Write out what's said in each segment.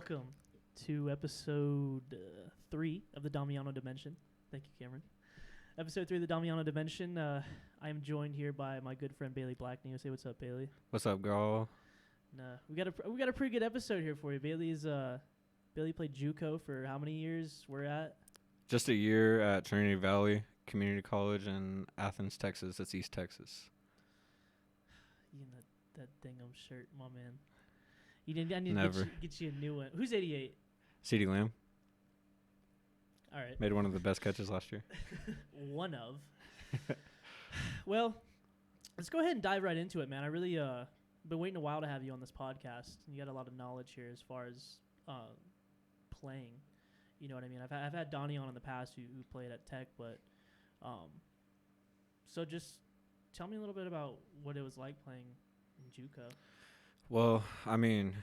welcome to episode 3 of the Damiano Dimension. Thank you, Cameron. Episode 3 of the Damiano Dimension. I am joined here by my good friend Baily Blakeney. Say what's up, Baily. What's up, girl? We got a pretty good episode here for you. Baily played JUCO for how many years? We're at just a year at Trinity Valley Community College in Athens, Texas. That's East Texas. You know that dingham shirt, my man. I need Never. to get you a new one. Who's 88? CeeDee Lamb All right. made one of the best catches last year. One of. Well, let's go ahead and dive right into it, man. I really been waiting a while to have you on this podcast. You got a lot of knowledge here as far as playing. You know what I mean? I've had Donnie on in the past who played at Tech, but so just tell me a little bit about what it was like playing in JUCO. Well, I mean,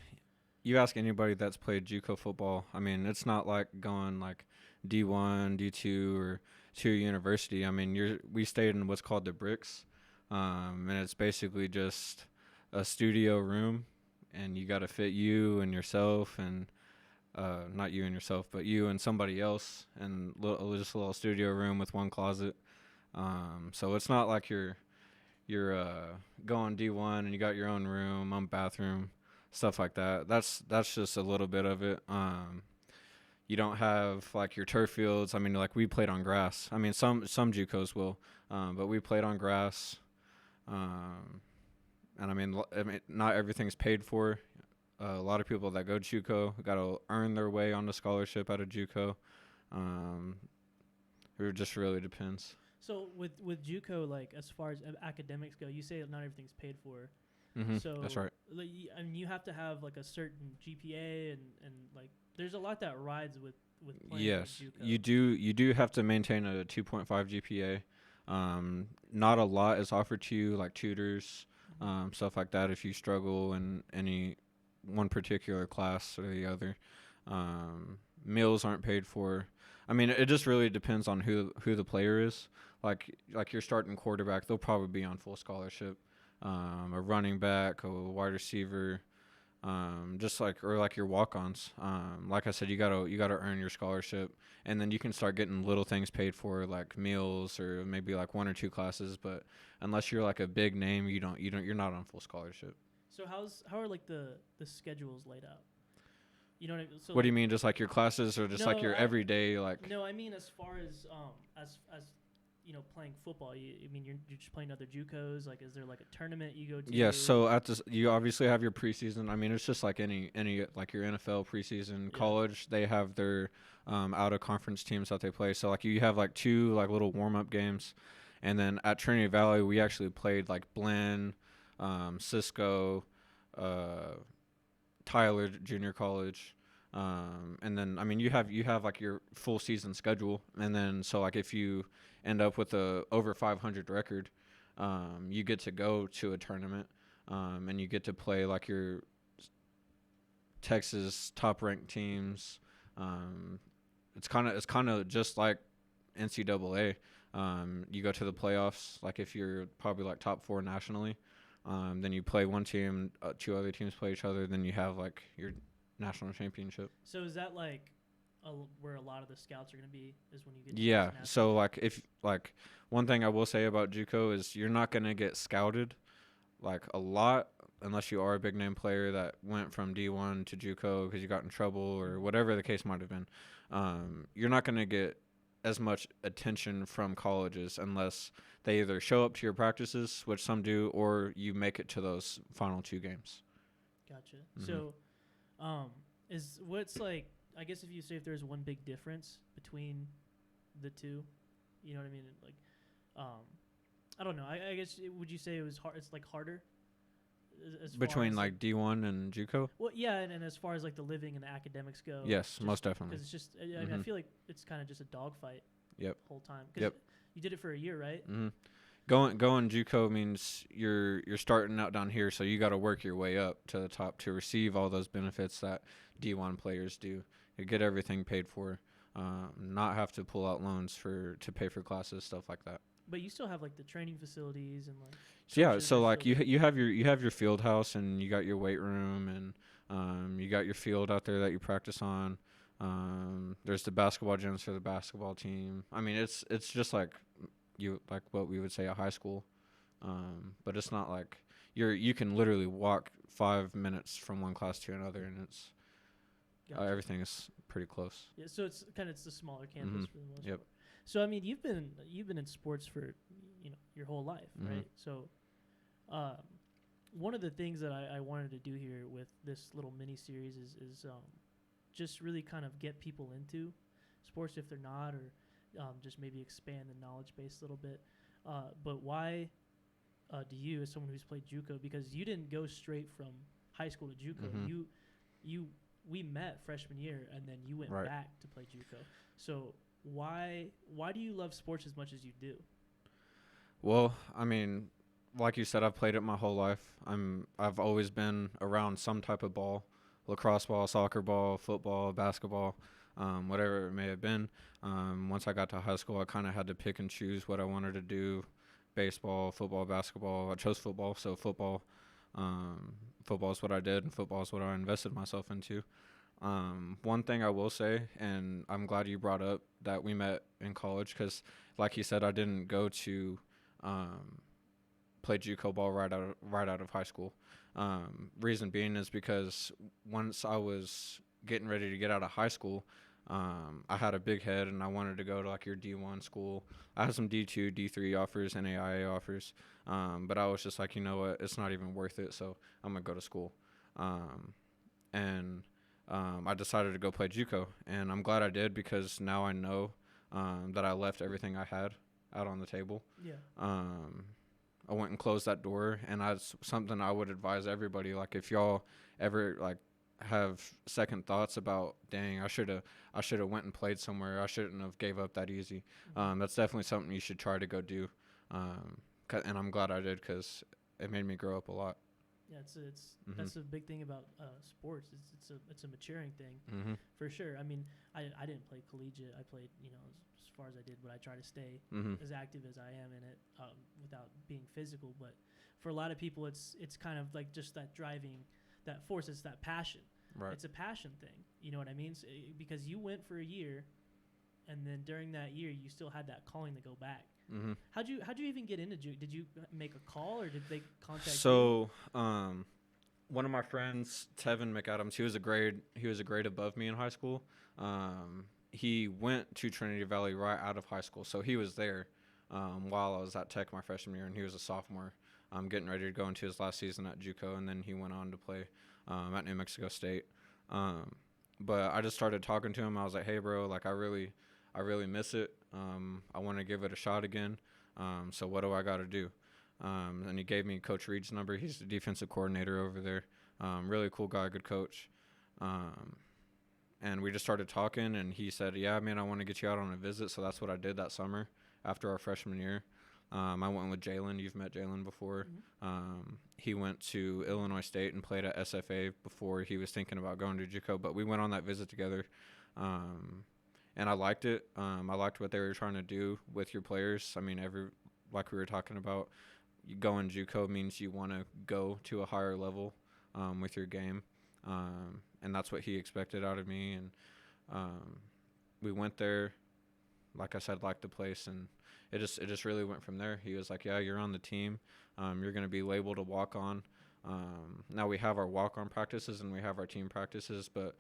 you ask anybody that's played JUCO football. I mean, it's not like going like D1, D2, or to a university. I mean, we stayed in what's called the Bricks, and it's basically just a studio room, and you got to fit you and yourself, and not you and yourself, but you and somebody else, and just a little studio room with one closet. So it's not like you're going D1 and you got your own room, own bathroom, stuff like that. That's just a little bit of it. You don't have like your turf fields. I mean, like we played on grass. I mean, some JUCOs will, but we played on grass. And I mean, not everything's paid for. A lot of people that go JUCO got to earn their way on the scholarship out of JUCO. It just really depends. So with JUCO, like as far as academics go, you say not everything's paid for. Mm-hmm, So that's right. Like, I mean, you have to have like a certain GPA and like there's a lot that rides with playing. Yes, JUCO. you do have to maintain a 2.5 GPA. Not a lot is offered to you, like tutors, stuff like that. If you struggle in any one particular class or the other, meals aren't paid for. I mean, it just really depends on who the player is. Like your starting quarterback, they'll probably be on full scholarship. A running back, a wide receiver, or like your walk-ons. Like I said, you gotta earn your scholarship, and then you can start getting little things paid for, like meals or maybe like one or two classes. But unless you're like a big name, you're not on full scholarship. So how are like the schedules laid out? You know what I mean? So what do you mean, just like your classes or just like your everyday like? No, I mean as far as you know, playing football. I mean you're just playing other JUCOs. Like, is there like a tournament you go to? Yes. So you obviously have your preseason. I mean, it's just like any like your NFL preseason. Yeah. College, they have their out of conference teams that they play. So like you have like two like little warm up games, and then at Trinity Valley we actually played like Blinn, Cisco, Tyler Junior College, and then I mean you have like your full season schedule, and then so like if you end up with a over 500 record, you get to go to a tournament, and you get to play like your Texas top ranked teams. It's kind of just like NCAA. You go to the playoffs, like if you're probably like top 4 nationally. Then you play one team, 2 other teams play each other. Then you have like your national championship. So is that like where a lot of the scouts are going to be? Is when you get to Yeah. So like if like one thing I will say about JUCO is you're not going to get scouted like a lot unless you are a big name player that went from D1 to JUCO because you got in trouble or whatever the case might have been. You're not going to get as much attention from colleges unless they either show up to your practices, which some do, or you make it to those final 2 games. Gotcha. Mm-hmm. So, I guess if there's one big difference between the two, you know what I mean? Like, I don't know. I guess would you say it was hard? It's like harder. As between like D1 and JUCO? Well, yeah, and as far as like the living and the academics go. Yes, most definitely. Because it's just, I mean, I feel like it's kind of just a dogfight. Yep. The whole time. Because you did it for a year, right? Mm-hmm. Going JUCO means you're starting out down here, so you got to work your way up to the top to receive all those benefits that D1 players do. You get everything paid for, not have to pull out loans to pay for classes, stuff like that. But you still have like the training facilities and like. So yeah, so like you have your field house and you got your weight room and You got your field out there that you practice on. There's the basketball gyms for the basketball team. I mean, it's just like what we would say a high school, but it's not like you can literally walk 5 minutes from one class to another, and it's Gotcha. everything is pretty close. Yeah, so it's the smaller campus for the most Yep. part. So I mean, you've been in sports for your whole life, right? So, one of the things that I wanted to do here with this little mini series is just really kind of get people into sports if they're not, or just maybe expand the knowledge base a little bit. But why do you, as someone who's played JUCO, because you didn't go straight from high school to JUCO, we met freshman year, and then you went back to play JUCO. So why do you love sports as much as you do? Well, I mean, like you said, I've played it my whole life. I've always been around some type of ball, lacrosse ball, soccer ball, football, basketball, whatever it may have been. Once I got to high school, I kind of had to pick and choose what I wanted to do: baseball, football, basketball. I chose football, so football is what I did, and football is what I invested myself into. One thing I will say, and I'm glad you brought up that we met in college, because like you said, I didn't go to play JUCO ball right out of high school. Reason being is because once I was getting ready to get out of high school, I had a big head and I wanted to go to like your D1 school. I had some D2, D3 offers, NAIA offers, but I was just like, you know what, it's not even worth it, so I'm gonna go to school. I decided to go play JUCO, and I'm glad I did, because now I know that I left everything I had out on the table. Yeah. I went and closed that door, and that's something I would advise everybody. Like, if y'all ever like have second thoughts about, dang, I should have went and played somewhere, I shouldn't have gave up that easy. That's definitely something you should try to go do. And I'm glad I did, because it made me grow up a lot. Yeah, that's a big thing about sports. It's a maturing thing, for sure. I mean, I didn't play collegiate. I played as far as I did, but I try to stay as active as I am in it without being physical. But for a lot of people, it's kind of like just that driving, that force. It's that passion. Right. It's a passion thing. You know what I mean? So, because you went for a year, and then during that year, you still had that calling to go back. How'd you even get into JUCO? Did you make a call, or did they contact you? So, one of my friends, Tevin McAdams, he was a grade above me in high school. He went to Trinity Valley right out of high school, so he was there while I was at Tech my freshman year, and he was a sophomore, getting ready to go into his last season at JUCO, and then he went on to play at New Mexico State. But I just started talking to him. I was like, hey, bro, like I really miss it. I want to give it a shot again. So what do I got to do? And he gave me Coach Reed's number. He's the defensive coordinator over there. Really cool guy, good coach. And we just started talking, and he said, yeah, man, I want to get you out on a visit. So that's what I did that summer after our freshman year. I went with Jalen. You've met Jalen before. He went to Illinois State and played at SFA before he was thinking about going to JUCO. But we went on that visit together. And I liked it. I liked what they were trying to do with your players. I mean, like we were talking about, you going JUCO means you want to go to a higher level with your game. And that's what he expected out of me. And we went there, like I said, liked the place, and it just really went from there. He was like, yeah, you're on the team. You're going to be labeled a walk-on. Now we have our walk-on practices and we have our team practices, but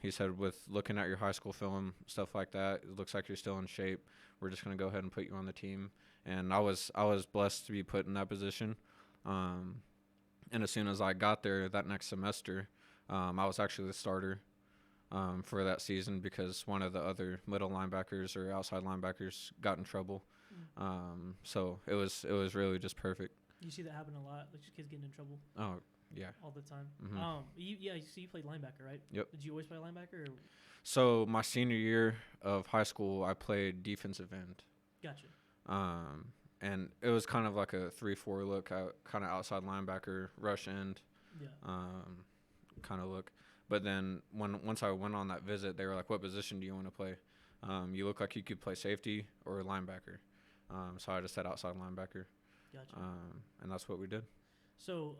he said with looking at your high school film, stuff like that, it looks like you're still in shape. We're just going to go ahead and put you on the team. And I was blessed to be put in that position. And as soon as I got there that next semester, I was actually the starter for that season, because one of the other middle linebackers or outside linebackers got in trouble. So it was really just perfect. You see that happen a lot, like kids getting in trouble. Oh, yeah. All the time. Mm-hmm. You played linebacker, right? Yep. Did you always play linebacker? Or? So my senior year of high school, I played defensive end. Gotcha. And it was kind of like a 3-4 look, kind of outside linebacker, rush end, kind of look. But then once I went on that visit, they were like, what position do you want to play? You look like you could play safety or linebacker. So I just said outside linebacker. Gotcha. And that's what we did. So,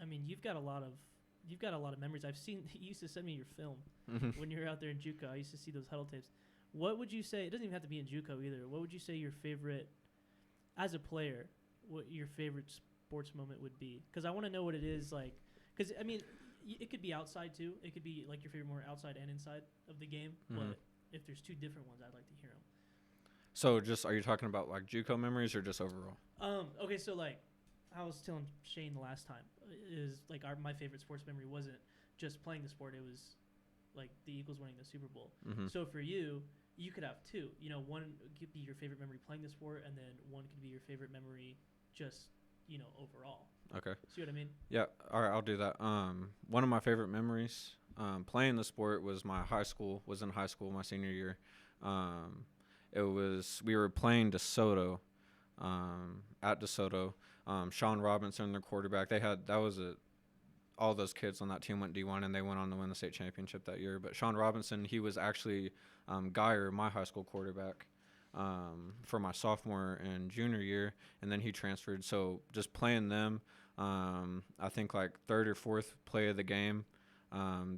I mean, you've got a lot of you've got a lot of memories. I've seen you used to send me your film when you were out there in JUCO. I used to see those huddle tapes. What would you say? It doesn't even have to be in JUCO either. What would you say your favorite, as a player, what your favorite sports moment would be? Because I want to know what it is like. Because I mean, it could be outside too. It could be like your favorite more outside and inside of the game. But if there's two different ones, I'd like to hear them. So just, are you talking about like JUCO memories or just overall? Okay, so like I was telling Shane the last time, is like my favorite sports memory wasn't just playing the sport. It was like the Eagles winning the Super Bowl. So for you, you could have two. You know, one could be your favorite memory playing the sport, and then one could be your favorite memory just, you know, overall. Okay. See what I mean? Yeah. All right, I'll do that. One of my favorite memories playing the sport was in high school, my senior year. We were playing DeSoto, at DeSoto. Sean Robinson, their quarterback. All those kids on that team went D1, and they went on to win the state championship that year. But Sean Robinson, he was actually Geyer, my high school quarterback, for my sophomore and junior year, and then he transferred. So just playing them, I think like third or fourth play of the game,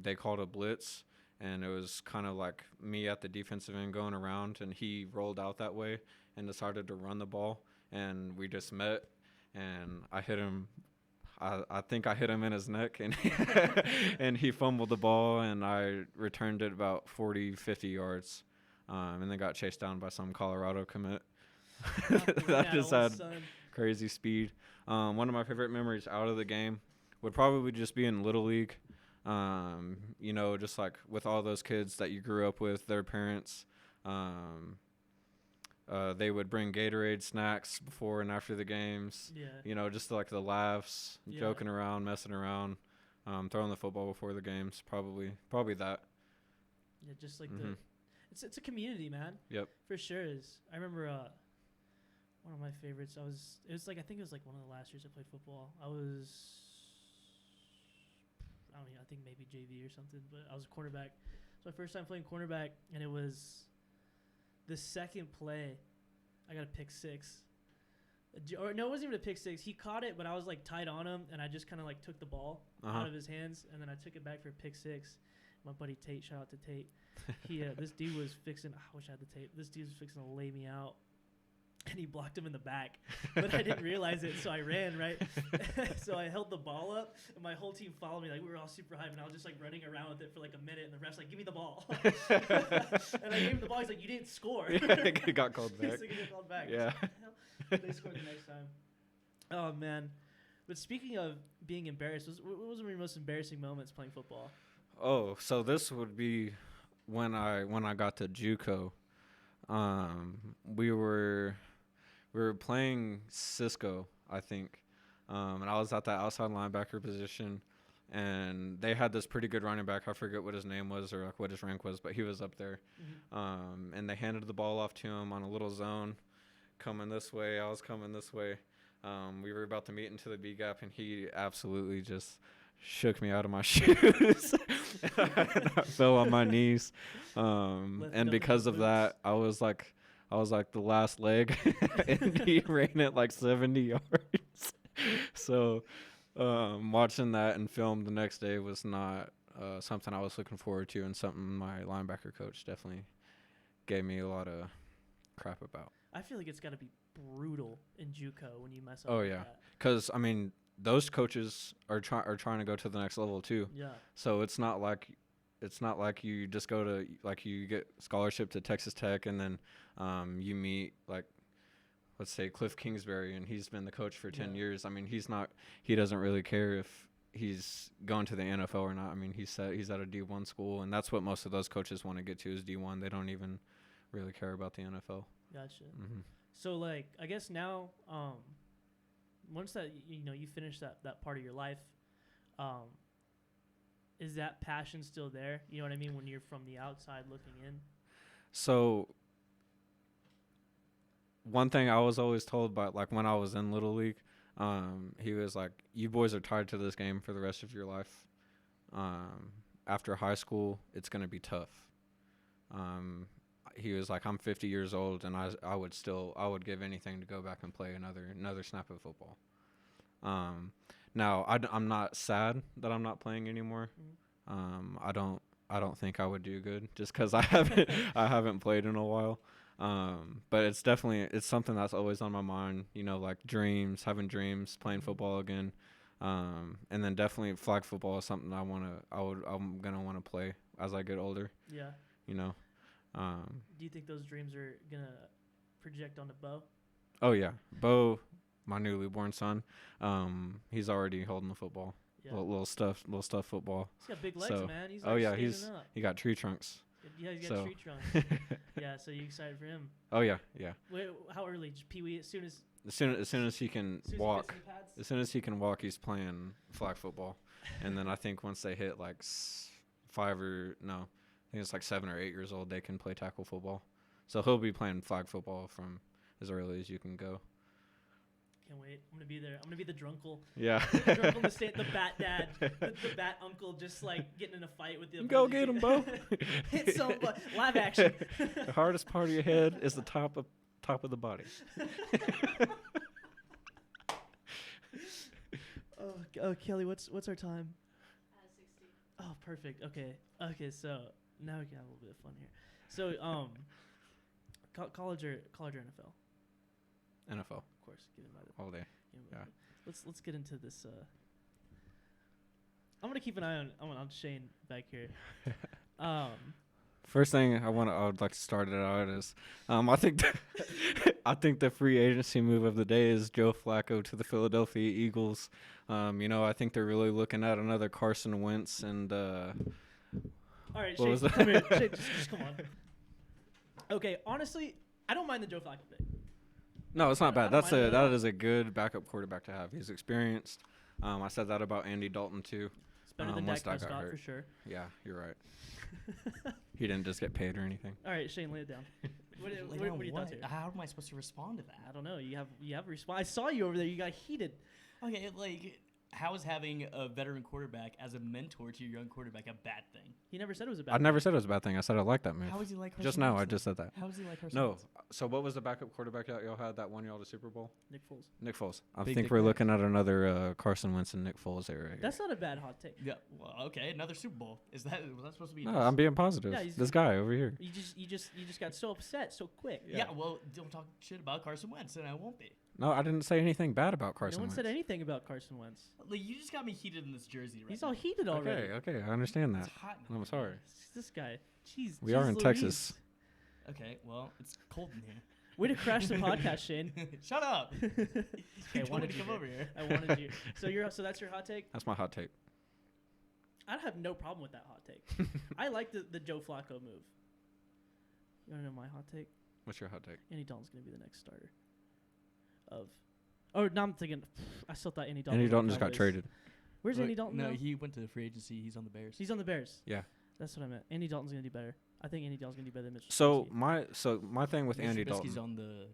they called a blitz, and it was kind of like me at the defensive end going around, and he rolled out that way and decided to run the ball, and we just met, and I hit him. I think I hit him in his neck, and and he fumbled the ball, and I returned it about 40, 50 yards, and then got chased down by some Colorado commit. That just had crazy speed. One of my favorite memories out of the game would probably just be in Little League. You know, just like with all those kids that you grew up with, their parents, they would bring Gatorade snacks before and after the games. Yeah. You know, just like the laughs, joking around, messing around, throwing the football before the games. Probably that. Yeah, just like it's a community, man. Yep. For sure is. I remember one of my favorites. I think it was like one of the last years I played football. I think maybe JV or something, but I was a cornerback. So my first time playing cornerback, and it was the second play, I got a pick six. Or no, it wasn't even a pick six. He caught it, but I was like tight on him, and I just kind of like took the ball out of his hands, and then I took it back for a pick six. My buddy Tate, shout out to Tate. This dude was fixing. I wish I had the tape. This dude was fixing to lay me out, and he blocked him in the back, but I didn't realize it, so I ran, right? So I held the ball up, and my whole team followed me. Like, we were all super hyped, and I was just, like, running around with it for, like, a minute, and the ref's like, give me the ball. And I gave him the ball. He's like, you didn't score. Yeah, he got called back. He got called back. Yeah. They scored the next time. Oh, man. But speaking of being embarrassed, what was one of your most embarrassing moments playing football? Oh, so this would be when I got to JUCO. We were playing Cisco, I think, and I was at that outside linebacker position, and they had this pretty good running back. I forget what his name was or like what his rank was, but he was up there. And they handed the ball off to him on a little zone, coming this way. I was coming this way. We were about to meet into the B gap, and he absolutely just shook me out of my shoes. And I fell on my knees. And because of that, I was like the last leg, and he ran it like 70 yards. So watching that and film the next day was not something I was looking forward to, and something my linebacker coach definitely gave me a lot of crap about. I feel like it's got to be brutal in JUCO when you mess up. Oh, yeah. Because, I mean, those coaches are trying to go to the next level too. Yeah. So it's not like you just go to, like, you get scholarship to Texas Tech, and then you meet, like, let's say Cliff Kingsbury, and he's been the coach for 10 years. I mean, he doesn't really care if he's going to the NFL or not. I mean, he's at a D1 school, and that's what most of those coaches want to get to is D1. They don't even really care about the NFL. Gotcha. So, like, I guess now, once that you finish that part of your life, is that passion still there? You know what I mean? When you're from the outside looking in. So, one thing I was always told by, like, when I was in Little League, he was like, "You boys are tied to this game for the rest of your life. After high school, it's gonna be tough." He was like, "I'm 50 years old, and I would give anything to go back and play another snap of football." Now I'm not sad that I'm not playing anymore. I don't think I would do good just because I haven't played in a while. But it's something that's always on my mind. You know, like having dreams, playing football again. And then definitely flag football is something I'm gonna want to play as I get older. Yeah. You know. Do you think those dreams are gonna project onto Bo? Oh yeah, Bo, my newly born son. He's already holding the football. Yeah. Little stuff football. He's got big legs, man. He's up. He got tree trunks. Yeah, he's got tree trunks. Yeah, so you excited for him? Oh yeah. Wait, how early? Just Pee Wee as soon as he can walk. As soon as he can walk, he's playing flag football. And then I think once they hit like 7 or 8 years old, they can play tackle football. So he'll be playing flag football from as early as you can go. Can't wait. I'm gonna be there. I'm gonna be the drunkle. Yeah. The drunkle, the bat dad, the bat uncle, just like getting in a fight with the. Go get him, Bo. Hit somebody. Live action. The hardest part of your head is the top of the body. Oh, Kelly, what's our time? 60. Oh, perfect. Okay. So now we can have a little bit of fun here. So, college or NFL? NFL. Of course, given by the all day. Yeah. Let's get into this. I'm gonna keep an eye on Shane back here. First thing I would like to start it out is, I think the free agency move of the day is Joe Flacco to the Philadelphia Eagles. I think they're really looking at another Carson Wentz and. All right, Shane, come here. Shane, just come on. Okay, honestly, I don't mind the Joe Flacco pick. No, it's not bad. That is a good backup quarterback to have. He's experienced. I said that about Andy Dalton too. It's better than Dak Prescott for sure. Yeah, you're right. He didn't just get paid or anything. All right, Shane, lay it down. What are your thoughts here? How am I supposed to respond to that? I don't know. You have a response. I saw you over there. You got heated. Okay, how is having a veteran quarterback as a mentor to your young quarterback a bad thing? He never said it was a bad thing. I never said it was a bad thing. I said I like that move. How is he like Carson Just now, Wentz, I just said that. How is he like Carson No. Wentz? So what was the backup quarterback that y'all had that won y'all the Super Bowl? Nick Foles. I think we're looking at another Carson Wentz and Nick Foles era here. That's not a bad hot take. Yeah. Well, okay. Another Super Bowl. Was that supposed to be? No, I'm being positive. Yeah, this guy over here. You just got so upset so quick. Yeah. Well, don't talk shit about Carson Wentz, and I won't be. No, I didn't say anything bad about Carson Wentz. No one said anything about Carson Wentz. You just got me heated in this jersey right He's all heated already. Okay, I understand that. It's hot. I'm sorry. This guy. Jeez. We are in Louise. Texas. Okay, well, it's cold in here. Way to crash the podcast, Shane. Shut up. I wanted to come over here. I wanted you. So that's your hot take? That's my hot take. I have no problem with that hot take. I like the Joe Flacco move. You want to know my hot take? What's your hot take? Andy Dalton's going to be the next starter. No, I'm thinking. I still thought Andy Dalton. Andy Dalton just got traded. Where's Andy Dalton? No, now? he went to free agency. He's on the Bears. He's on the Bears. Yeah. That's what I meant. Andy Dalton's going to do better. I think Andy Dalton's going to do better than Mitchell. So my thing with Andy Dalton. He's on the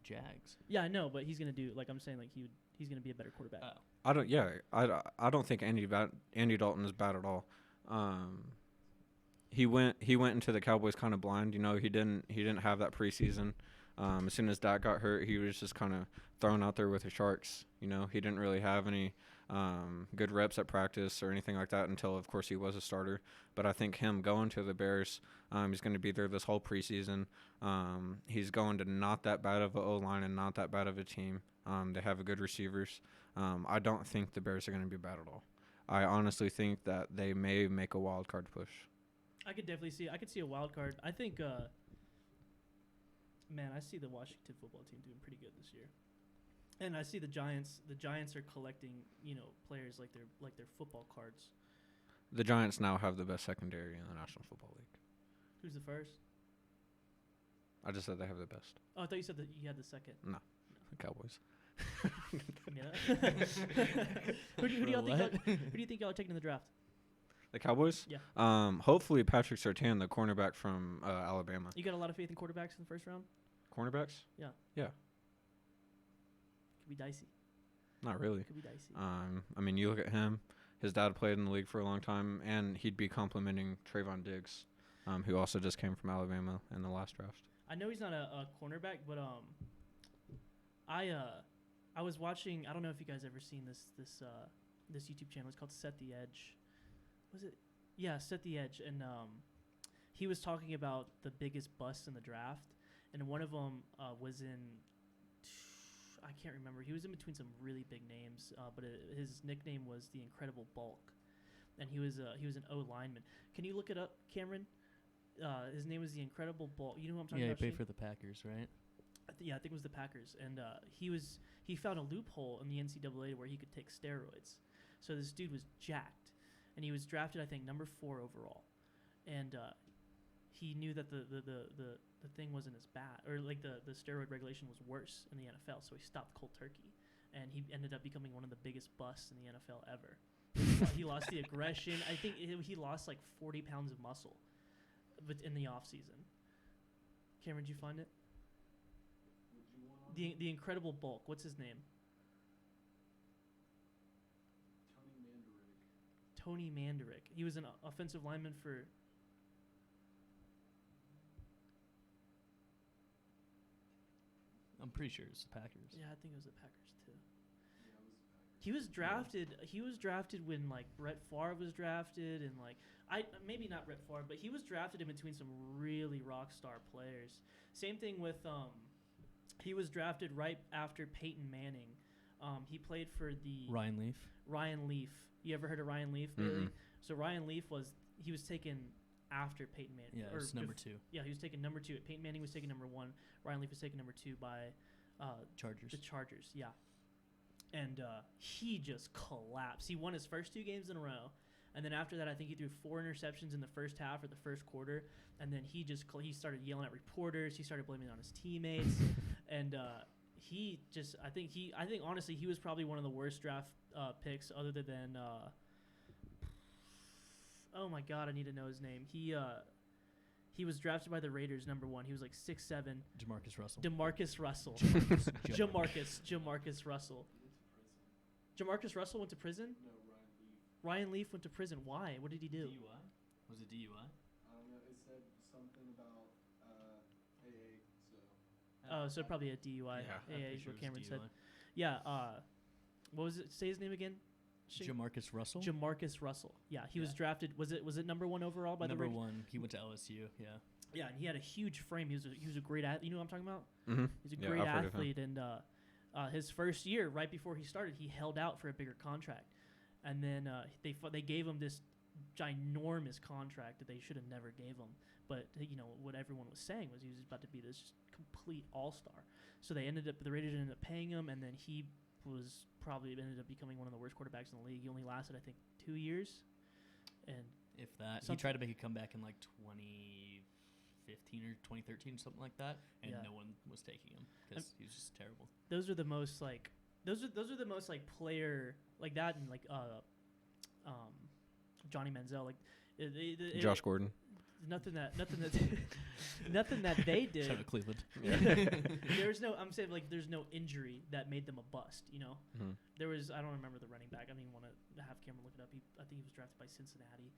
Jags. Yeah, I know, but he's going to do I'm saying he's going to be a better quarterback. I don't think Andy Dalton is bad at all. He went into the Cowboys kind of blind. He didn't have that preseason. As soon as Dak got hurt, he was just kind of thrown out there with the Sharks. He didn't really have any good reps at practice or anything like that until, of course, he was a starter. But I think him going to the Bears, he's going to be there this whole preseason. He's going to not that bad of an O-line and not that bad of a team. They have good receivers. I don't think the Bears are going to be bad at all. I honestly think that they may make a wild card push. I could see a wild card. I think I see the Washington football team doing pretty good this year. And I see the Giants. The Giants are collecting, players like their football cards. The Giants now have the best secondary in the National Football League. Who's the first? I just said they have the best. Oh, I thought you said that you had the second. No. The Cowboys. Who do you think y'all are taking in the draft? The Cowboys? Yeah. Hopefully Patrick Surtain, the cornerback from Alabama. You got a lot of faith in quarterbacks in the first round? Cornerbacks? Yeah. Yeah. Could be dicey. Not really. Could be dicey. You look at him. His dad played in the league for a long time, and he'd be complimenting Trayvon Diggs, who also just came from Alabama in the last draft. I know he's not a cornerback, but I I was watching. I don't know if you guys ever seen this YouTube channel. It's called Set the Edge. Was it? Yeah, Set the Edge. And he was talking about the biggest busts in the draft, and one of them was in. I can't remember. He was in between some really big names, but his nickname was the Incredible Bulk, and he was an O lineman. Can you look it up, Cameron? His name was the Incredible Bulk. You know who I'm talking about? Yeah, he played for the Packers, right? I think it was the Packers, and he found a loophole in the NCAA where he could take steroids. So this dude was jacked, and he was drafted, I think, number 4 overall, and he knew that the thing wasn't as bad, or like the steroid regulation was worse in the NFL, so he stopped cold turkey, and he ended up becoming one of the biggest busts in the NFL ever. He lost the aggression. I think he lost like 40 pounds of muscle, but in the off season. Cameron, did you find it? The Incredible Bulk. What's his name? Tony Mandarick. He was an offensive lineman for. I'm pretty sure it's the Packers. Yeah, I think it was the Packers too. He was drafted. Yeah. He was drafted when like Brett Favre was drafted, and like maybe not Brett Favre, but he was drafted in between some really rock star players. Same thing with he was drafted right after Peyton Manning. He played for the Ryan Leaf. Ryan Leaf. You ever heard of Ryan Leaf, Baily? So Ryan Leaf was taken after Peyton Manning. Yeah, it's number 2. Yeah, he was taken number 2. Peyton Manning was taken number 1. Ryan Leaf was taken number 2 by Chargers. The Chargers, yeah. And he just collapsed. He won his first 2 games in a row, and then after that, I think he threw 4 interceptions in the first half or the first quarter, and then he started yelling at reporters. He started blaming it on his teammates, and I think honestly he was probably one of the worst draft picks other than oh my god, I need to know his name. He was drafted by the Raiders number 1. He was like 6'7". Jamarcus Russell. Jamarcus Russell. Jamarcus Russell. Jamarcus Russell went to prison? No, Ryan Leaf went to prison. Why? What did he do? DUI? Was it DUI? I don't know. It said something about AA, so. Oh, so probably a DUI. Yeah. AA is what Cameron said. Yeah. What was it? Say his name again. Jamarcus Russell. Jamarcus Russell. Yeah, he was drafted. Was it number 1 overall by number the Raiders? 1. He went to LSU. Yeah. Yeah, and he had a huge frame. He was a great athlete. You know what I'm talking about? Mm-hmm. He's a great athlete, and his first year, right before he started, he held out for a bigger contract, and then they gave him this ginormous contract that they should have never gave him. But what everyone was saying was he was about to be this complete all-star. So the Raiders ended up paying him, and then he ended up becoming one of the worst quarterbacks in the league. He only lasted, I think, 2 years, and if that. He tried to make a comeback in like 2015 or 2013, something like that, and no one was taking him because he was just terrible. Those are the most like player like that, and like Johnny Manziel, like Josh Gordon. Nothing that they did. Shout out to Cleveland. There's no injury that made them a bust. Mm-hmm. There was, I don't remember the running back. I don't even want to have Cameron look it up. I think he was drafted by Cincinnati.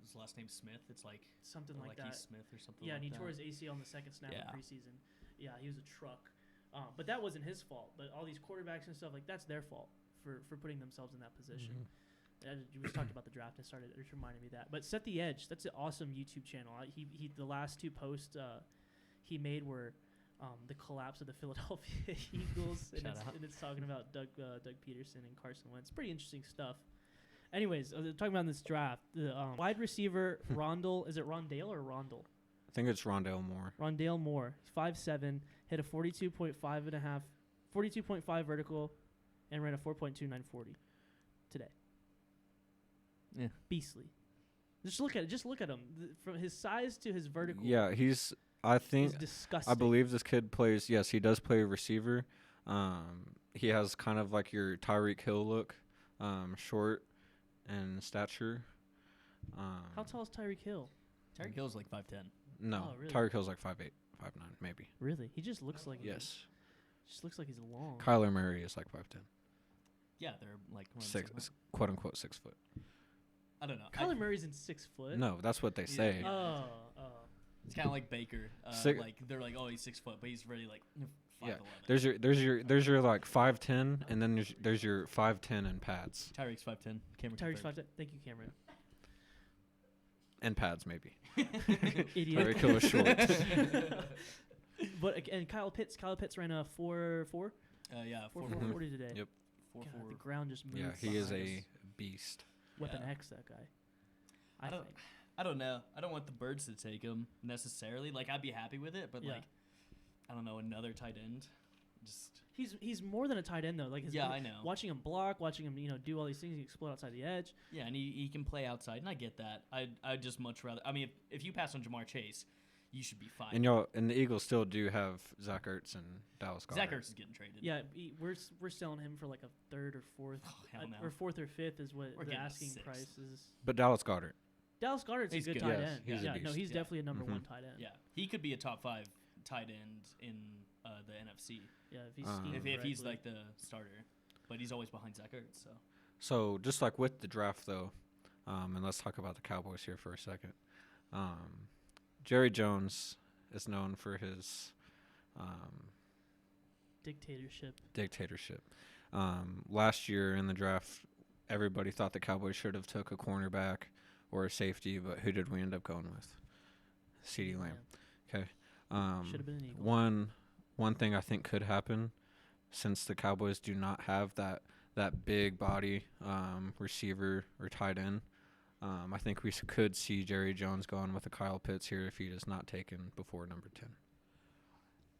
His last name's Smith. It's like something like that. He's Smith or something. Yeah, like and he that. tore his ACL in the second snap of preseason. Yeah, he was a truck. But that wasn't his fault. But all these quarterbacks and stuff, like, that's their fault for putting themselves in that position. Mm-hmm. We was talking about the draft. It just reminded me of that. But Set the Edge, that's an awesome YouTube channel. The last 2 posts he made were the collapse of the Philadelphia Eagles, and it's talking about Doug Peterson and Carson Wentz. Pretty interesting stuff. Anyways, talking about this draft, the wide receiver Rondale, is it Rondale or Rondell? I think it's Rondale Moore. Rondale Moore, 5'7", hit a 42.5 vertical, and ran a 4.29 40 today. Yeah, beastly. Just look at him. From his size to his vertical. Yeah, he's disgusting. I believe this kid plays. Yes, he does play receiver. He has kind of like your Tyreek Hill look, short and stature. How tall is Tyreek Hill? Tyreek Hill's like 5'10". No, oh, really? Tyreek Hill's like 5'8", 5'9", maybe. Really? He just looks like yes. Just looks like he's long. Kyler Murray is like 5'10". Yeah, they're like 6, quote unquote 6 foot. I don't know. Kyler Murray's in 6 foot. No, that's what they say. Yeah. Oh. It's kind of like Baker. Like they're like, oh, he's 6 foot, but he's really like Yeah, 5'11". there's your like 5'10", and then there's your 5'10" and pads Tyreek's 5'10". Cameron. Tyreek's confirmed. 5'10". Thank you, Cameron. and pads maybe. Idiot. Tyreek Hill was short. But and Kyle Pitts ran a 4.4. Yeah, 4.40 today. Yep. Four, God, four. the ground just moved. Yeah, he is behind a us. beast. Weapon Yeah. X. That guy. I don't- think. I don't know. I don't want the Birds to take him necessarily. Like, I'd be happy with it, but Yeah. like, I don't know, another tight end. Just He's more than a tight end though. Like I know. Watching him block, watching him do all these things, he explode outside the edge. Yeah, and he can play outside, and I get that. I'd just much rather. I mean, if you pass on Jamar Chase, you should be fine. And the Eagles still do have Zach Ertz and Dallas Goedert. Zach Ertz is getting traded. Yeah, we're selling him for like a third or fourth, Oh, hell no. or fourth or fifth is what We're the getting asking sixth. price is. But Dallas Goedert. Dallas Goedert's He's a good good. tight Yes, end. he's a Yeah, no, beast. he's Yeah. definitely a number Mhm. one tight end. Yeah, he could be a top 5 tight end in the NFC Yeah, if he's Um, schemed if he's correctly. like the starter, but he's always behind Zach Ertz. So So just like with the draft though, and let's talk about the Cowboys here for a second. Jerry Jones is known for his dictatorship. Last year in the draft, everybody thought the Cowboys should have took a cornerback or a safety, but who did we end up going with? CeeDee Lamb. Okay. Should have been an Eagle. One thing I think could happen, since the Cowboys do not have that big body receiver or tight end, I think we could see Jerry Jones going with a Kyle Pitts here if he is not taken before number 10.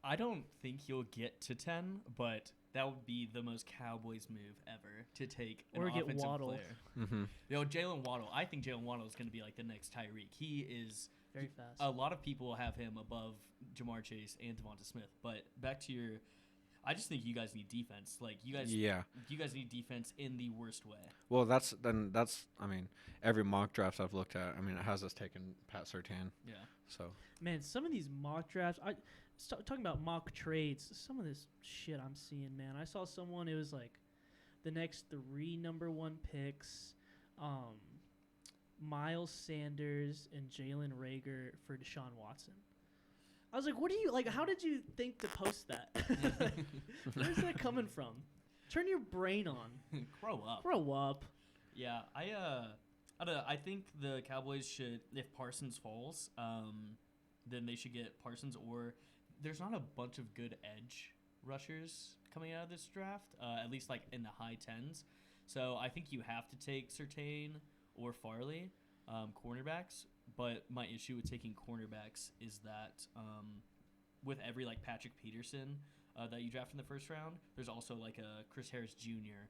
I don't think he'll get to 10, but that would be the most Cowboys move ever to take an Or get offensive Waddle. player. Mm-hmm. Jalen Waddle. I think Jalen Waddle is going to be like the next Tyreek. He is. Very fast. A lot of people have him above Jamar Chase and Devonta Smith. But back to your, I just think you guys need defense. Like you guys need defense in the worst way. Well, that's I mean, every mock draft I've looked at, I mean, it has us taking Pat Surtain. Yeah. So Man, some of these mock drafts, talking about mock trades, some of this shit I'm seeing, man. I saw someone, it was like the next 3 number 1 picks, Miles Sanders and Jalen Reagor for Deshaun Watson. I was like, what do you, like, how did you think to post that? Where's that coming from? Turn your brain on. Grow up. Grow up. Yeah, I don't know. I think the Cowboys should, if Parsons falls, then they should get Parsons, or there's not a bunch of good edge rushers coming out of this draft, at least like in the high 10s. So I think you have to take Surtain or Farley, cornerbacks. But my issue with taking cornerbacks is that with every like Patrick Peterson that you draft in the first round, there's also like a Chris Harris Jr.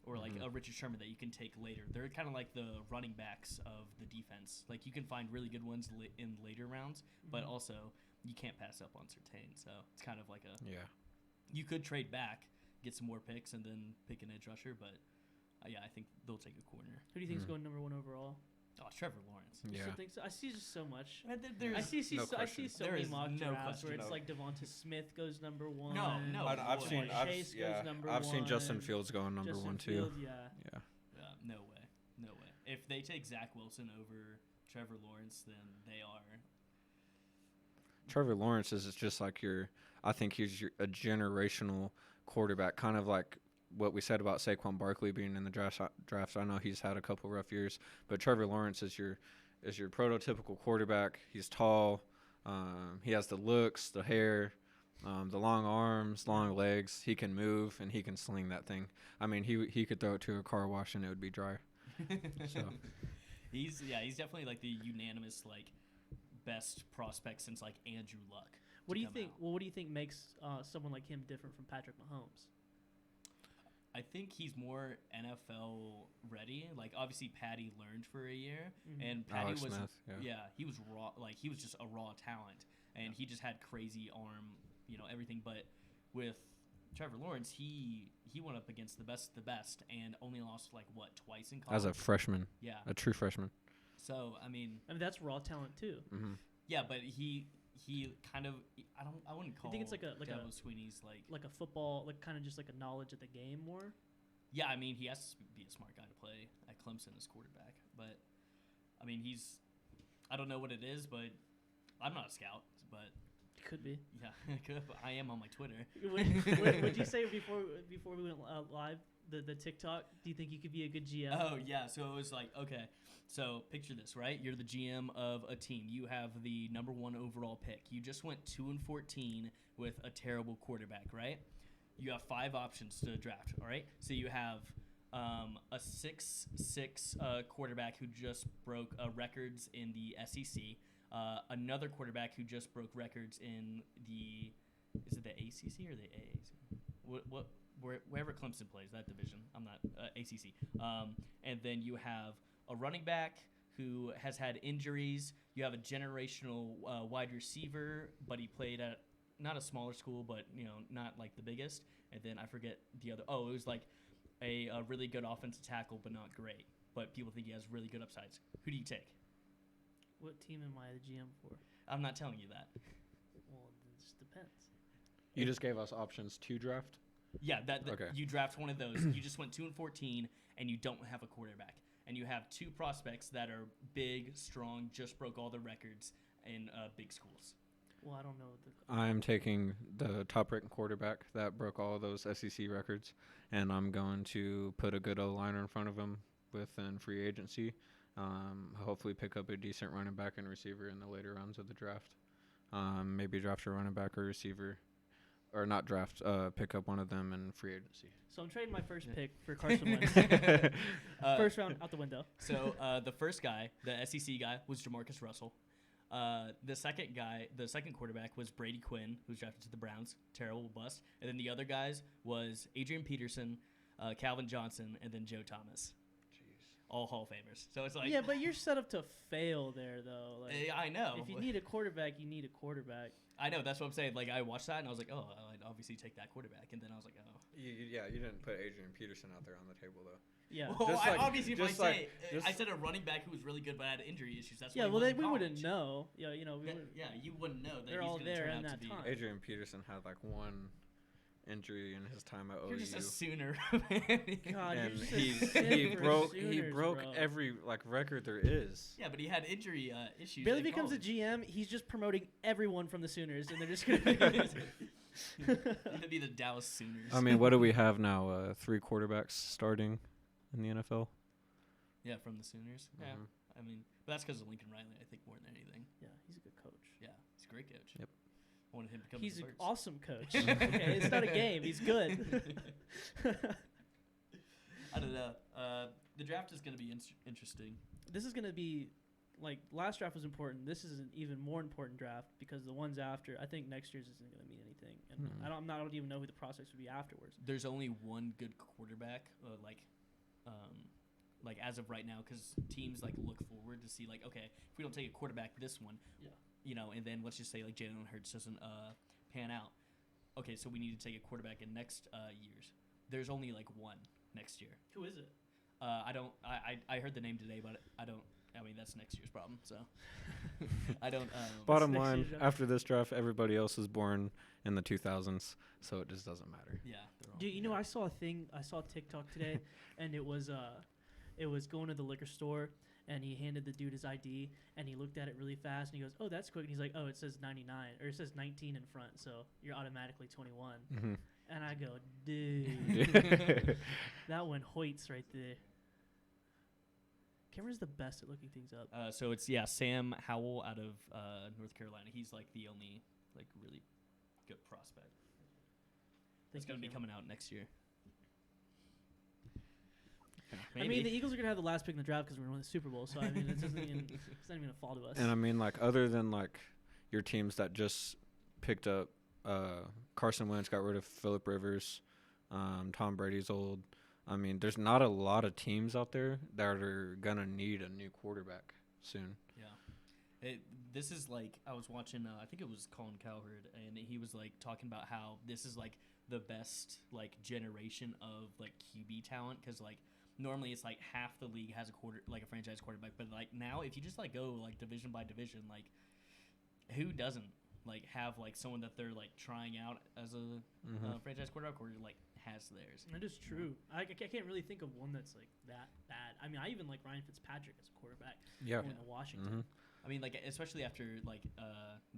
Or like a Richard Sherman that you can take later. They're kind of like the running backs of the defense. Like you can find really good ones in later rounds, but also you can't pass up on Surtain. So it's kind of like you could trade back, get some more picks, and then pick an edge rusher. But yeah, I think they'll take a corner. Who do you think is going number 1 overall? Oh, Trevor Lawrence. You Yeah. still think so? I see just so much. There's I see no so question. so There many is mock no drafts where question. it's like Devonta Smith goes number 1. No, I've way. seen Chase goes number I've seen Justin 1. Fields going number Justin 1 too. Fields, yeah. Yeah. No way. If they take Zach Wilson over Trevor Lawrence, then they are. Trevor Lawrence is just like I think he's a generational quarterback, kind of like what we said about Saquon Barkley being in the draft. I know he's had a couple rough years, but Trevor Lawrence is your prototypical quarterback. He's tall. He has the looks, the hair, the long arms, long legs. He can move and he can sling that thing. I mean, he could throw it to a car wash and it would be dry. So He's definitely like the unanimous like best prospect since like Andrew Luck. What do you come think? out. Well, what do you think makes someone like him different from Patrick Mahomes? I think he's more NFL ready. Like obviously Patty learned for a year, and Patty Alex was Smith, he was raw. Like he was just a raw talent, and he just had crazy arm, everything. But with Trevor Lawrence, he went up against the best of the best, and only lost like twice in college. as a freshman, yeah. a true freshman. So I mean, that's raw talent too. Mm-hmm. yeah, but he kind of I wouldn't call. I think it's like Dabo Sweeney's like a football, like kind of just like a knowledge of the game more. Yeah, I mean, he has to be a smart guy to play at Clemson as quarterback. But, I mean, I don't know what it is, but I'm not a scout. But Could be. Yeah, I am on my Twitter. Would you say before we went live, the TikTok, do you think you could be a good GM? Oh, yeah. So it was like, okay. So picture this, right? You're the GM of a team. You have the number 1 overall pick. You just went 2-14 with a terrible quarterback, right? You have 5 options to draft, all right? So you have a 6'6" quarterback who just broke records in the SEC. Another quarterback who just broke records in is it the ACC or the AAC? Wherever Clemson plays, that division. I'm not ACC. And then you have a running back who has had injuries. You have a generational wide receiver, but he played at not a smaller school, but not like the biggest. And then I forget the other. Oh, it was like a really good offensive tackle, but not great. But people think he has really good upsides. Who do you take? What team am I the GM for? I'm not telling you that. Well, it just depends. You just gave us options to draft. Yeah, Okay. You draft one of those. You just went 2-14, and you don't have a quarterback, and you have 2 prospects that are big, strong, just broke all the records in big schools. Well, I don't know. I'm taking the top-ranked quarterback that broke all those SEC records, and I'm going to put a good O-liner in front of him within free agency. Hopefully pick up a decent running back and receiver in the later rounds of the draft. Maybe draft a running back or receiver. Or not draft, pick up one of them in free agency. So I'm trading my first pick for Carson Wentz. First round out the window. So the first guy, the SEC guy, was Jamarcus Russell. The second quarterback was Brady Quinn, who was drafted to the Browns. Terrible bust. And then the other guys was Adrian Peterson, Calvin Johnson, and then Joe Thomas. All Hall of Famers. So it's like... Yeah, but you're set up to fail there, though. Like, I know. If you need a quarterback, you need a quarterback. I know. That's what I'm saying. Like, I watched that, and I was like, oh, I'd obviously take that quarterback. And then I was like, oh. You didn't put Adrian Peterson out there on the table, though. Yeah. Well, Just like- obviously, if just I like- say... I said a running back who was really good but had injury issues. That's Yeah, why well, he was in we college. wouldn't know. Yeah, we Yeah, wouldn't. yeah, you wouldn't know that They're he's all going to there turn in out that to be... time. Adrian Peterson had like one injury in his time at OU. You're just a Sooner. God, And you're just he broke every like record there is. Yeah, but he had injury issues. Baily in becomes a college. GM. He's just promoting everyone from the Sooners, and they're just going to It'd be the Dallas Sooners. I mean, what do we have now? 3 quarterbacks starting in the NFL. Yeah, from the Sooners. Yeah, Mhm. I mean, but that's because of Lincoln Riley, I think, more than anything. Yeah, he's a good coach. Yeah, he's a great coach. Yep. I wanted him to come He's to an the Birds. awesome coach. Okay, it's not a game. He's good. I don't know. The draft is going to be interesting. This is going to be, like, last draft was important. This is an even more important draft because the ones after, I think next year's isn't going to mean anything. And Hmm. I don't even know who the prospects would be afterwards. There's only one good quarterback, like as of right now, because teams like look forward to see like, okay, if we don't take a quarterback this one, Yeah. and then let's just say like Jalen Hurts doesn't pan out. Okay, so we need to take a quarterback in next years. There's only like one next year. Who is it? I heard the name today, but I mean, that's next year's problem. So I don't. Bottom next line, year's draft. after this draft, everybody else is born in the 2000s, so it just doesn't matter. Yeah. They're all, Dude, you know, I saw a TikTok today, and it was going to the liquor store, and he handed the dude his ID, and he looked at it really fast, and he goes, "Oh, that's quick." And he's like, "Oh, it says 99, or it says 19 in front, so you're automatically 21." Mm-hmm. And I go, "Dude, that one Hoyts right there." Cameron's the best at looking things up. So it's Sam Howell out of North Carolina. He's like the only like really good prospect. It's going to be coming out next year. I mean, the Eagles are going to have the last pick in the draft because we're going to win the Super Bowl. So, I mean, it's not even going to fall to us. And I mean, like, other than like your teams that just picked up Carson Wentz, got rid of Phillip Rivers, Tom Brady's old. I mean, there's not a lot of teams out there that are gonna need a new quarterback soon. Yeah. This is like, I was watching, I think it was Colin Cowherd, and he was like talking about how this is like the best like generation of like QB talent, because like normally it's like half the league has a franchise quarterback, but like now if you just like go like division by division, like who doesn't like have like someone that they're like trying out as a franchise quarterback, or like has theirs. That is true. I can't really think of one that's like that bad. I mean, I even like Ryan Fitzpatrick as a quarterback. Yeah. Going to Washington. I mean, like especially after like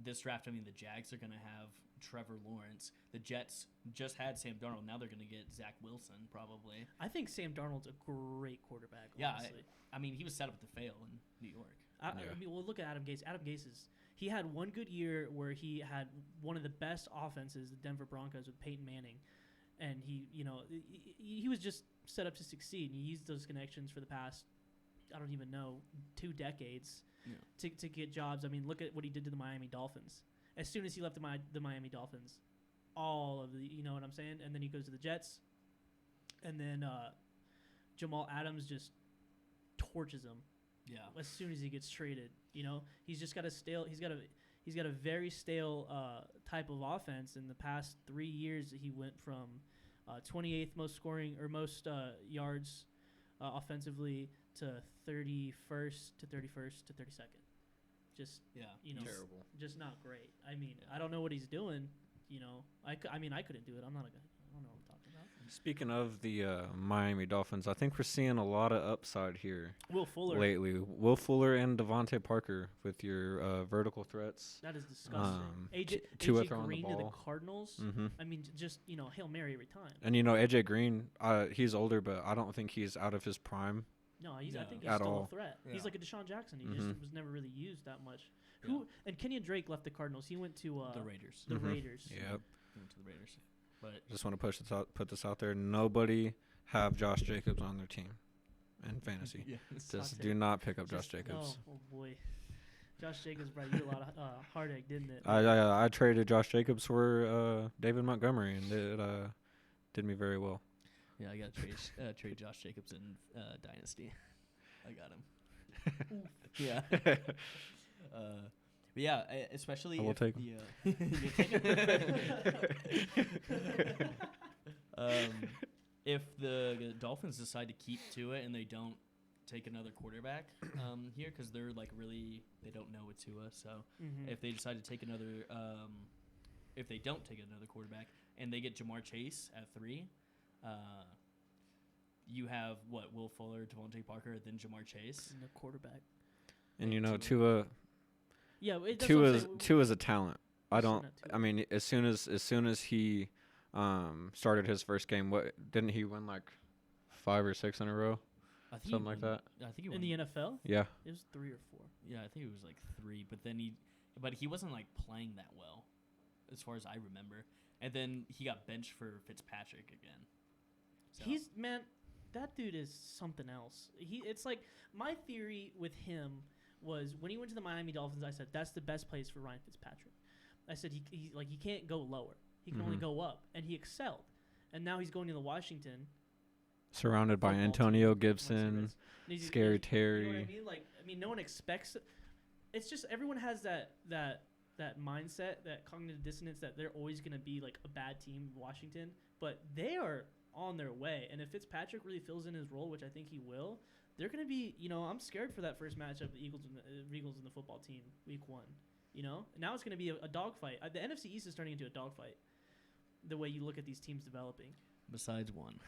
this draft. I mean, the Jags are gonna have Trevor Lawrence. The Jets just had Sam Darnold. Now they're gonna get Zach Wilson probably. I think Sam Darnold's a great quarterback. Yeah, honestly. I mean, he was set up to fail in New York. I mean, well, look at Adam Gase. Adam Gase he had one good year where he had one of the best offenses, the Denver Broncos with Peyton Manning, and he was just set up to succeed. And he used those connections for the past, I don't even know, 2 decades to get jobs. I mean, look at what he did to the Miami Dolphins. As soon as he left the Miami Dolphins, all of the, you know what I'm saying? And then he goes to the Jets, and then Jamal Adams just torches him. Yeah. As soon as he gets traded, he's just got a stale. He's got a very stale type of offense. In the past 3 years, he went from 28th most scoring or most yards offensively to 31st to 31st to 32nd. Just terrible. Just not great. I mean, I don't know what he's doing. I couldn't do it. I'm not a guy. I don't know what I'm talking about. Speaking of the Miami Dolphins, I think we're seeing a lot of upside here Will Fuller lately. Will Fuller and Devontae Parker with your vertical threats. That is disgusting. AJ Tua throwing the Green to the ball. Cardinals. Mm-hmm. I mean, just Hail Mary every time. And AJ Green, he's older, but I don't think he's out of his prime. No, I think he's At still all. a threat. Yeah. He's like a Deshaun Jackson. He Mhm. just was never really used that much. Yeah. And Kenyon Drake left the Cardinals. He went to The Raiders. The Mhm. Raiders. Yep. He went to the Raiders. But Just want to put this out there. Nobody have Josh Jacobs on their team in fantasy. yeah. Just Hot do take. not pick up Josh Just- Jacobs. Oh boy, Josh Jacobs brought you a lot of heartache, didn't it? I traded Josh Jacobs for David Montgomery, and it did me very well. Yeah, I got to trade Josh Jacobs in Dynasty. I got him. Yeah. But yeah, especially I will if take the, you take him. If the Dolphins decide to keep to it and they don't take another quarterback here because they're like really they don't know it's Tua. So Mhm. if they decide to take another, if they don't take another quarterback and they get Jamar Chase at 3, you have Will Fuller, Devontae Parker, then Jamar Chase. And the quarterback. And Tua. Tua Yeah, that's what I'm saying. Tua's a talent. I We've seen don't. that too. I mean, as soon as he started his first game, didn't he win like 5 or 6 in a row? I think he Something like won- that. I think he in won. the NFL, Yeah. it was 3 or 4. Yeah, I think it was like 3, but then he wasn't like playing that well, as far as I remember. And then he got benched for Fitzpatrick again. So, That dude is something else. It's like my theory with him was when he went to the Miami Dolphins. I said that's the best place for Ryan Fitzpatrick. I said he can't go lower. He can only Mhm. go up, and he excelled. And now he's going to the Washington. Surrounded by Football Antonio team. Gibson, And Scary You know Terry. what I mean? Like, no one expects. It's just everyone has that mindset, that cognitive dissonance that they're always going to be like a bad team, Washington, but they are on their way. And if Fitzpatrick really fills in his role, which I think he will, they're going to be. I'm scared for that first matchup, the Eagles and the football team, week 1. Now it's going to be a dogfight. The NFC East is turning into a dogfight. The way you look at these teams developing. besides one,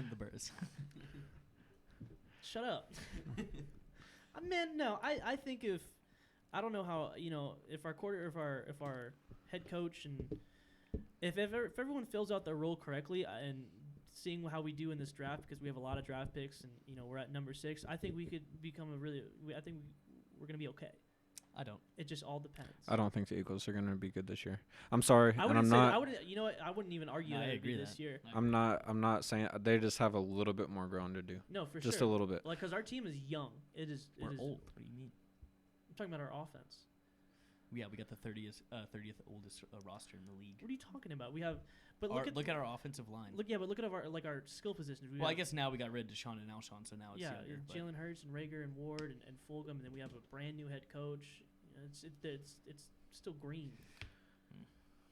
the Bears. Shut up. No. I think I don't know how if our head coach and if everyone fills out their role correctly and seeing how we do in this draft because we have a lot of draft picks and we're at number 6, I think we could become I think we're gonna be okay. I don't. It just all depends. I don't think the Eagles are going to be good this year. I'm sorry, I and wouldn't I'm say not. I wouldn't. You know what? I wouldn't even argue No, that I it'd be agree this that. year. I'm not saying they just have a little bit more growing to do. No, for Just sure. a little bit. Like, because our team is young. It is. We're old. What do you mean? I'm talking about our offense. Yeah, we got the 30th oldest roster in the league. What are you talking about? We have, but Look at our offensive line. look at our skill positions. Well, I have- guess now we got rid of Deshaun and Alshon, so now it's yeah, younger, but- Jalen Hurts and Rager and Ward and Fulgham, and then we have a brand new head coach. It's still green.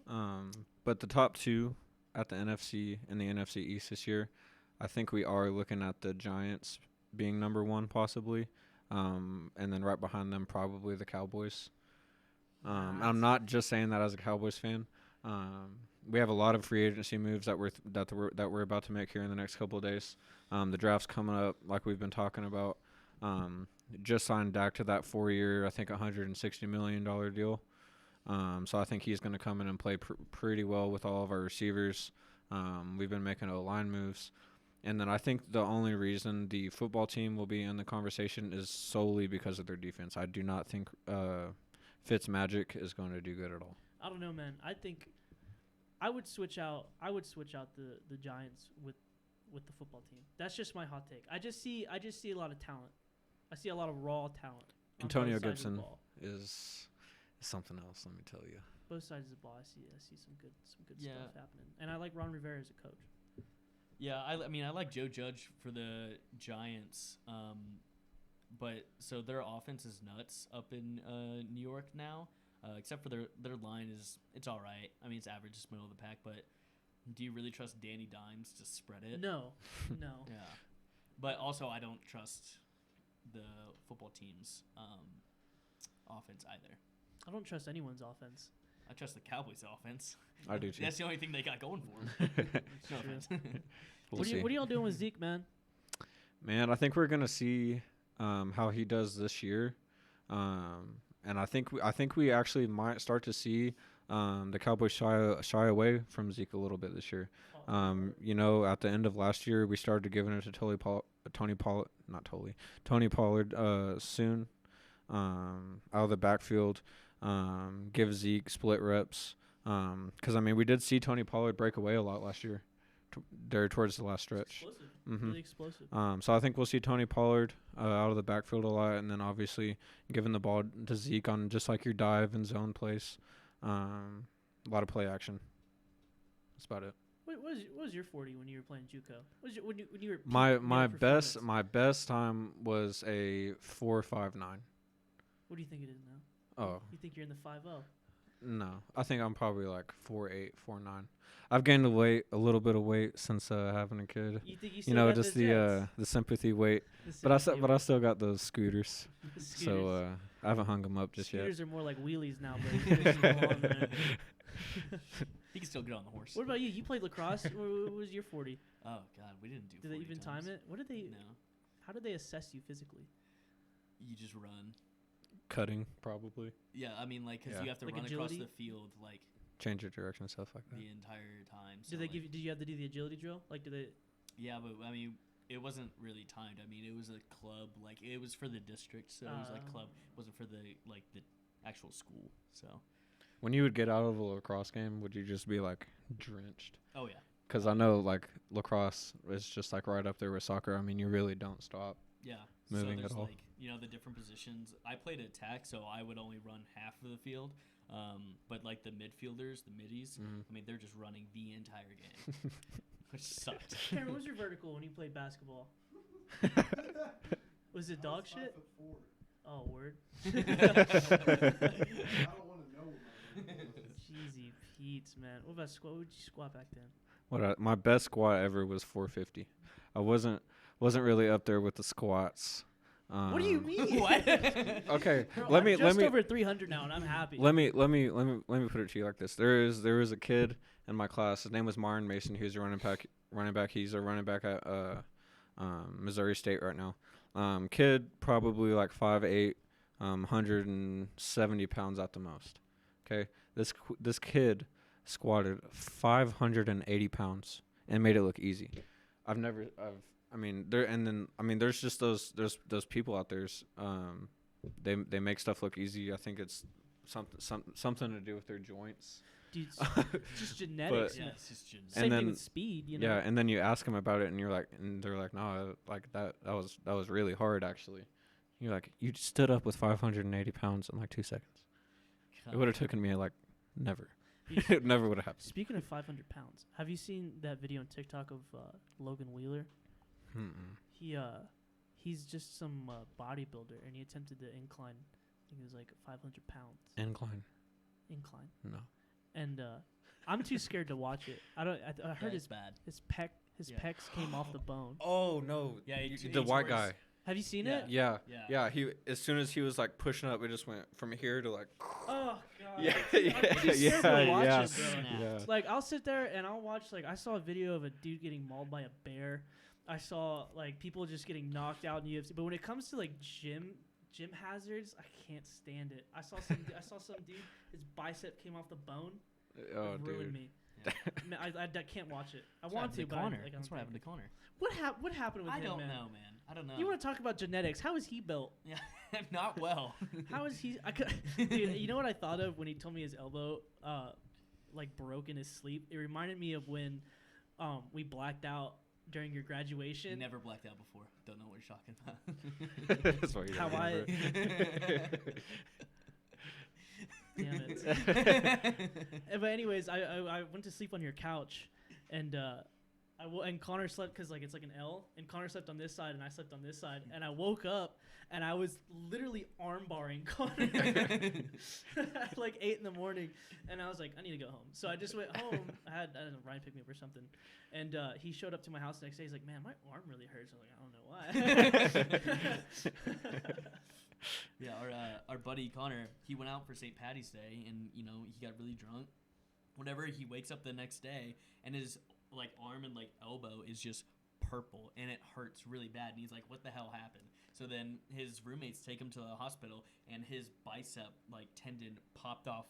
But the top 2 at the NFC and the NFC East this year, I think we are looking at the Giants being number 1 possibly, and then right behind them probably the Cowboys. I'm not just saying that as a Cowboys fan. We have a lot of free agency moves that we're about to make here in the next couple of days. The draft's coming up, like we've been talking about. Just signed Dak to that 4-year, I think $160 million deal. So I think he's going to come in and play pretty well with all of our receivers. We've been making O-line moves. And then I think the only reason the football team will be in the conversation is solely because of their defense. I do not think Fitzmagic is going to do good at all. I don't know, man. I think I would switch out the Giants with the football team. That's just my hot take. I just see a lot of talent. I see a lot of raw talent. Antonio Gibson is something else, let me tell you. Both sides of the ball, I see some good Yeah. stuff happening. And I like Ron Rivera as a coach. Yeah, I mean, I like Joe Judge for the Giants, but so their offense is nuts up in New York now, except for their line it's all right. I mean, it's average, it's middle of the pack, but do you really trust Danny Dimes to spread it? No. Yeah, but also I don't trust the football team's offense either. I don't trust anyone's offense. I trust the Cowboys' offense. I do too. That's the only thing they got going for them. No offense. We'll see. What are y'all doing with Zeke, man? Man, I think we're gonna see how he does this year, and I think we actually might start to see the Cowboys shy away from Zeke a little bit this year. You know, at the end of last year, we started giving it to Tony Pollard soon, out of the backfield. Give Zeke split reps, because I mean we did see Tony Pollard break away a lot last year. There towards the last stretch. Explosive. Mm-hmm. Really explosive. So I think we'll see Tony Pollard out of the backfield a lot, and then obviously giving the ball to Zeke on just like your dive and zone plays. A lot of play action. That's about it. What was your 40 when you were playing JUCO? When you were My best time was a 4.59. What do you think it is now? Oh You think you're in the 5.0? no, I think I'm probably like 4.8, 4.9. I've gained a little bit of weight since having a kid. You think You know, just the sympathy weight. But I still got those scooters. So I haven't hung them up just scooters yet. are more like wheelies now, but he's pushing them along, man. He can still get on the horse. What about you? You played lacrosse. What was your 40? Oh God, we didn't do. Did they 40 even times. time it? What did they? No, How did they assess you physically? you just run. Cutting, probably. Yeah, I mean, like, because Yeah. you have to Like run agility? across the field like Change your direction, stuff like that. the entire time. So Did they like, give you? Did you have to do the agility drill? Like, did they? Yeah, but I mean, it wasn't really timed. I mean, it was a club. Like, it was for the district, so it was like club. It wasn't for the actual school. So. When you would get out of a lacrosse game, would you just be like drenched? Oh yeah. Because I know like lacrosse is just like right up there with soccer. I mean, you really don't stop. Yeah. Moving so at there's all. like, the different positions. I played attack, so I would only run half of the field. But like the midfielders, the middies, I mean, they're just running the entire game, which sucked. Cameron, what was your vertical when you played basketball? Was it dog shit? 5'4". Oh, word. I don't want to know. Jeezy Pete's, man. What about squat? What would you squat back then? My best squat ever was 450. I wasn't really up there with the squats. What do you mean? What? Okay, Bro, let I'm me just over 300 now, and I'm happy. let me put it to you like this. There was a kid in my class. His name was Myron Mason. He was a running back. He's a running back at Missouri State right now. Kid probably like 5'8", 170 pounds at the most. Okay, this kid squatted 580 pounds and made it look easy. There's just those people out there. They make stuff look easy. I think it's something to do with their joints. Dude, it's just genetics. Yeah, man. it's just genetics. Same thing with speed, you know. Yeah, and then you ask them about it, and they're like, no, like that was really hard actually. You're like, you stood up with 580 pounds in like 2 seconds. It would have taken me like never. It never would have happened. Speaking of 500 pounds, have you seen that video on TikTok of Logan Wheeler? He's just some bodybuilder, and he attempted the incline. I think it was like 500 pounds. Incline. No. And I'm too scared to watch it. I heard That's bad. his pecs came off the bone. Oh no. Yeah, the white guy. Have you seen Yeah. it? Yeah. Yeah. Yeah. He as soon as he was like pushing up, it just went from here to like. Oh god. Yeah. I'd be Yeah. so Yeah. watching, Yeah. bro. Snapped. Yeah. Like I'll sit there and I'll watch. Like I saw a video of a dude getting mauled by a bear. I saw like people just getting knocked out in UFC. But when it comes to like gym hazards, I can't stand it. I saw some dude. His bicep came off the bone. Oh, It ruined dude. me. Yeah. Man, I can't watch it. I That's what want to, happened but Connor. I That's what think- happened to Connor. What happened with I him, don't man? know, man. I don't know. You want to talk about genetics? How is he built? Yeah, not well. How is he? Dude, you know what I thought of when he told me his elbow, like broke in his sleep? It reminded me of when, we blacked out during your graduation. Never blacked out before. Don't know what you're talking about. That's why you How don't I- remember. Damn it. But anyways, I went to sleep on your couch, and and Connor slept because like it's like an L, and Connor slept on this side, and I slept on this side, and I woke up, and I was literally arm barring Connor at like 8 in the morning, and I was like, I need to go home. So I just went home. I don't know, Ryan picked me up or something, and he showed up to my house the next day. He's like, man, my arm really hurts. I was like, I don't know why. Yeah, our buddy Connor, he went out for St. Patty's Day, and he got really drunk. Whenever he wakes up the next day, and his like arm and like elbow is just purple, and it hurts really bad, and he's like, "What the hell happened?" So then his roommates take him to the hospital, and his bicep like tendon popped off,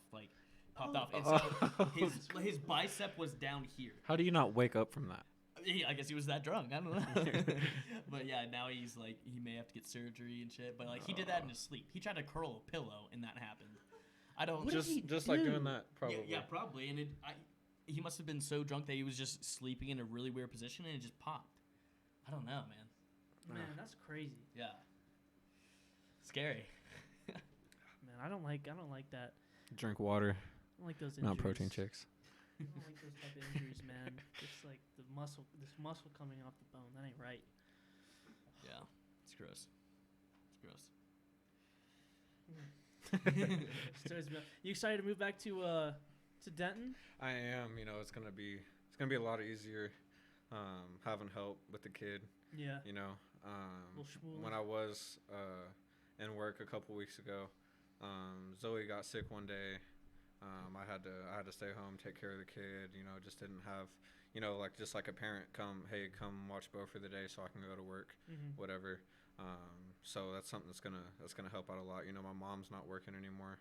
and so his bicep was down here. How do you not wake up from that? I guess he was that drunk. I don't know. But yeah, now he's like, he may have to get surgery and shit. But like, he did that in his sleep. He tried to curl a pillow, and that happened. I don't. What did he Just like do? doing that, probably. Yeah, probably. And he must have been so drunk that he was just sleeping in a really weird position, and it just popped. I don't know, man. Man, that's crazy. Yeah. Scary. Man, I don't like that. Drink water, I don't like those injuries. not protein chicks. I don't like those type of injuries, man. It's like this muscle coming off the bone. That ain't right. Yeah. It's gross. It's gross. Stirs me up. You excited to move back to Denton? I am. It's gonna be a lot easier, having help with the kid. Yeah. Little schmooling. When I was in work a couple weeks ago, Zoe got sick one day. I had to stay home, take care of the kid. Just didn't have, just like a parent come watch Bo for the day so I can go to work, whatever. So that's something that's gonna help out a lot. My mom's not working anymore,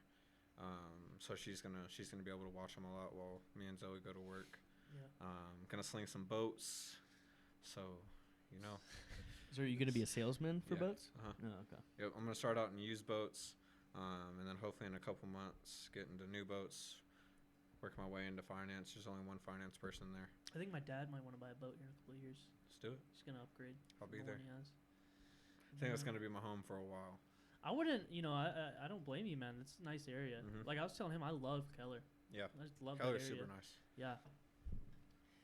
so she's gonna be able to watch him a lot while me and Zoe go to work. Yeah. Gonna sling some boats, so So are you going to be a salesman for Yeah. boats? Uh-huh. Oh, okay. Yep, I'm gonna start out in used boats, and then hopefully in a couple months get into new boats. Work my way into finance. There's only one finance person there. I think my dad might want to buy a boat here in a couple of years. Let's do it. He's gonna upgrade. I'll be from the there. one he has. I think that's gonna be my home for a while. I wouldn't. I don't blame you, man. It's a nice area. Mhm. Like I was telling him, I love Keller. Yeah, I just love Keller's that area. super nice. Yeah.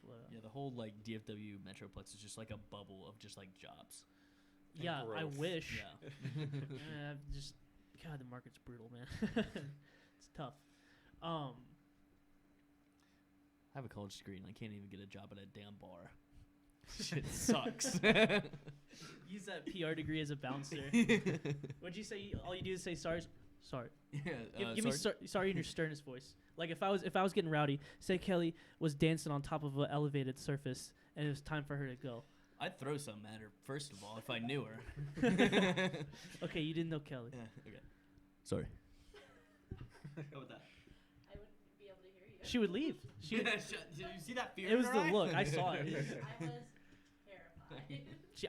But, Yeah, the whole like DFW Metroplex is just like a bubble of just like jobs. And yeah, I growth. wish. Yeah. Just God, the market's brutal, man. It's tough. I have a college degree and I can't even get a job at a damn bar. Shit sucks. Use that PR degree as a bouncer. What'd you say? All you do is say sorry. Sorry. Yeah, Give me sorry in your sternest voice. Like if I was getting rowdy, say Kelly was dancing on top of an elevated surface and it was time for her to go. I'd throw something at her, first of all, if I knew her. Okay, you didn't know Kelly. Yeah, okay. Sorry. How about that? I wouldn't be able to hear you. She would leave. She would, Did you see that fear? it was in the her eye? look. I saw it. I was terrified.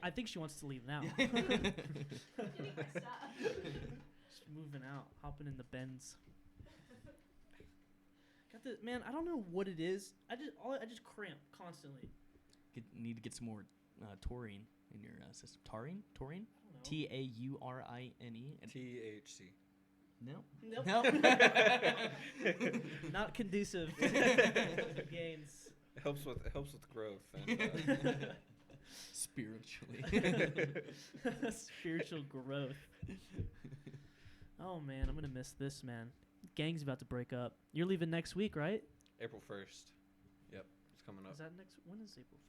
I think she wants to leave now. Getting my stuff. Just moving out, hopping in the Benz. Got the man. I don't know what it is. I just cramp constantly. Need to get some more taurine in your system. Taurine? Taurine? I don't know. Taurine? THC. No. Nope. No. Not conducive to gains. It helps with growth. And, Spiritually. Spiritual growth. Oh man, I'm gonna miss this, man. Gang's about to break up. You're leaving next week, right? April 1st. Yep, it's coming up. Is that next? When is April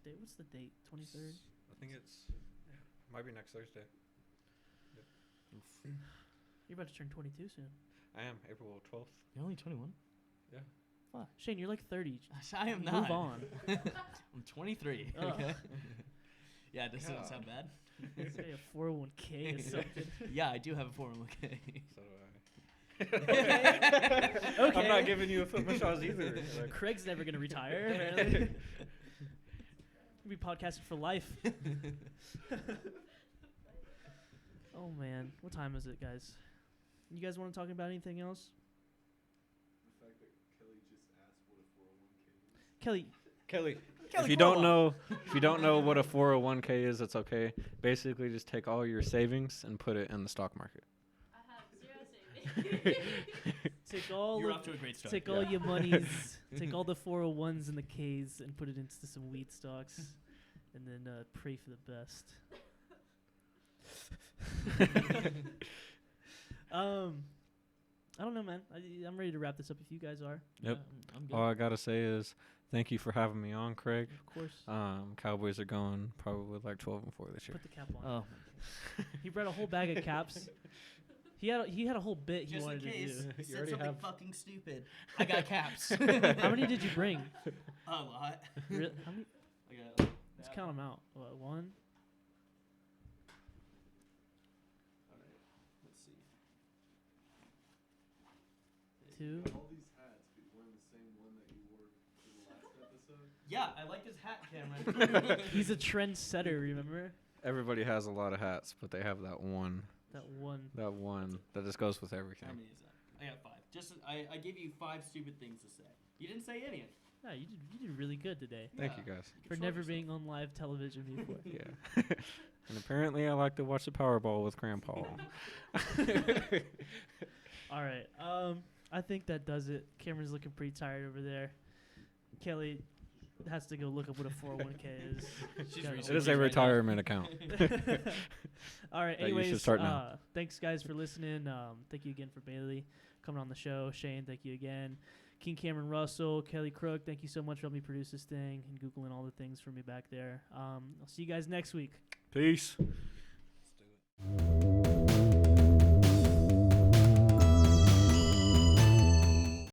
1st? What's the date? 23rd. I think it's Might be next Thursday. You're about to turn 22 soon. I am April 12th. You're only 21. Yeah. Fuck. Shane, you're like 30. I am not. Move on. I'm 23. Ugh. Okay. Yeah, this doesn't God. sound bad. Say a 401k or something. Yeah, I do have a 401k. So do I. Okay. I'm not giving you a foot massage either. Like, Craig's never going to retire, apparently. We'll be podcasting for life. Oh, man. What time is it, guys? You guys want to talk about anything else? The fact that Kelly just asked what a 401k is. Kelly, Kelly, Kelly if you don't know what a 401k is, it's okay. Basically, just take all your savings and put it in the stock market. I have 0 savings. take all You're of, off to a great start. take all your monies, take all the 401s and the Ks and put it into some wheat stocks, and then pray for the best. I don't know, man. I'm ready to wrap this up if you guys are. Yep. Yeah, I'm good. All I gotta say is thank you for having me on, Craig. Of course. Cowboys are going probably like 12-4 this year. Put the cap on. Oh. He brought a whole bag of caps. He had a whole bit he Just in wanted to case do. he You said already something have- fucking stupid. I got caps. How many did you bring? A lot. How many? I got Let's count them out. What, 1? Alright, let's see. 2. You got all these hats, but you're wearing the same one that you wore for the last episode. Yeah, I like this hat, Cameron. He's a trendsetter, remember? Everybody has a lot of hats, but they have that one That one. that just goes with everything. How many is that? I got 5. Just I gave you 5 stupid things to say. You didn't say any. Yeah, you did really good today. Thank Yeah. you guys. You For controlled never yourself. being on live television before. Yeah. And apparently I like to watch the Powerball with Grandpa. All right. I think that does it. Cameron's looking pretty tired over there. Kelly has to go look up what a 401k is. She's Gotta researching It is a right now. retirement account. All right. That you should Anyways, start now. thanks guys for listening. Thank you again for Baily coming on the show. Shane, thank you again. King Cameron Russell, Kelly Crook, thank you so much for helping me produce this thing and Googling all the things for me back there. I'll see you guys next week. Peace.